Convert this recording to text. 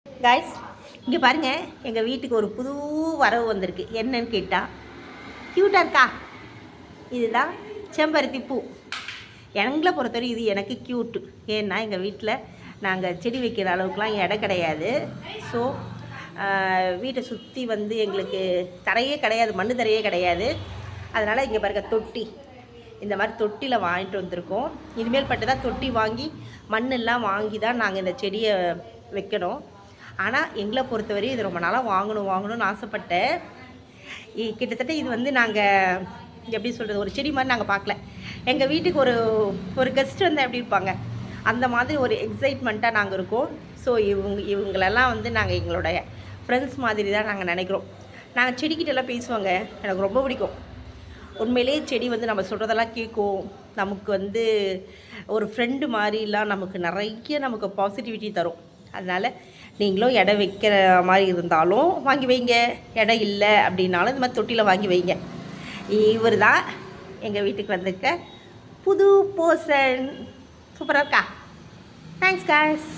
Guys, இங்கே பாருங்கள், எங்கள் வீட்டுக்கு ஒரு புது வரவு வந்திருக்கு. என்னன்னு கேட்டால், க்யூட்டாக இருக்கா? இதுதான் செம்பருத்தி பூ. எங்களை பொறுத்தவரை இது எனக்கு க்யூட்டு. ஏன்னா எங்கள் வீட்டில் நாங்கள் செடி வைக்கிற அளவுக்குலாம் இடம் கிடையாது. ஸோ வீட்டை சுற்றி வந்து எங்களுக்கு தரையே கிடையாது, மண் தரையே கிடையாது. அதனால் இங்கே பாருங்க, தொட்டி, இந்த மாதிரி தொட்டியில் வாங்கிட்டு வந்திருக்கோம். இனிமேல் பட்டு தான் தொட்டி வாங்கி மண்ணெல்லாம் வாங்கி தான் நாங்கள் இந்த செடியை வைக்கணும். ஆனால் எங்களை பொறுத்தவரை இது ரொம்ப நாளாக வாங்கணும்னு ஆசைப்பட்டேன். கிட்டத்தட்ட இது வந்து நாங்கள் எப்படி சொல்கிறது, ஒரு செடி மாதிரி நாங்கள் பார்க்கல. எங்கள் வீட்டுக்கு ஒரு கெஸ்ட் வந்து எப்படி இருப்பாங்க, அந்த மாதிரி ஒரு எக்ஸைட்மெண்ட்டாக நாங்கள் இருக்கோம். ஸோ இவங்களெல்லாம் வந்து நாங்கள் எங்களுடைய ஃப்ரெண்ட்ஸ் மாதிரி தான் நாங்கள் நினைக்கிறோம். நாங்கள் செடிக்கிட்டெல்லாம் பேசுவோங்க, எனக்கு ரொம்ப பிடிக்கும். உண்மையிலே செடி வந்து நம்ம சொல்கிறதெல்லாம் கேட்கும். நமக்கு வந்து ஒரு ஃப்ரெண்டு மாதிரிலாம் நமக்கு பாசிட்டிவிட்டி தரும். அதனால் நீங்களும் இடம் வைக்கிற மாதிரி இருந்தாலும் வாங்கி வைங்க, இடம் இல்லை அப்படின்னாலும் இந்த மாதிரி தொட்டியில் வாங்கி வைங்க. இவர் தான் எங்கள் வீட்டுக்கு வந்திருக்க புது பர்சன். சூப்பராக இருக்கா? Thanks guys.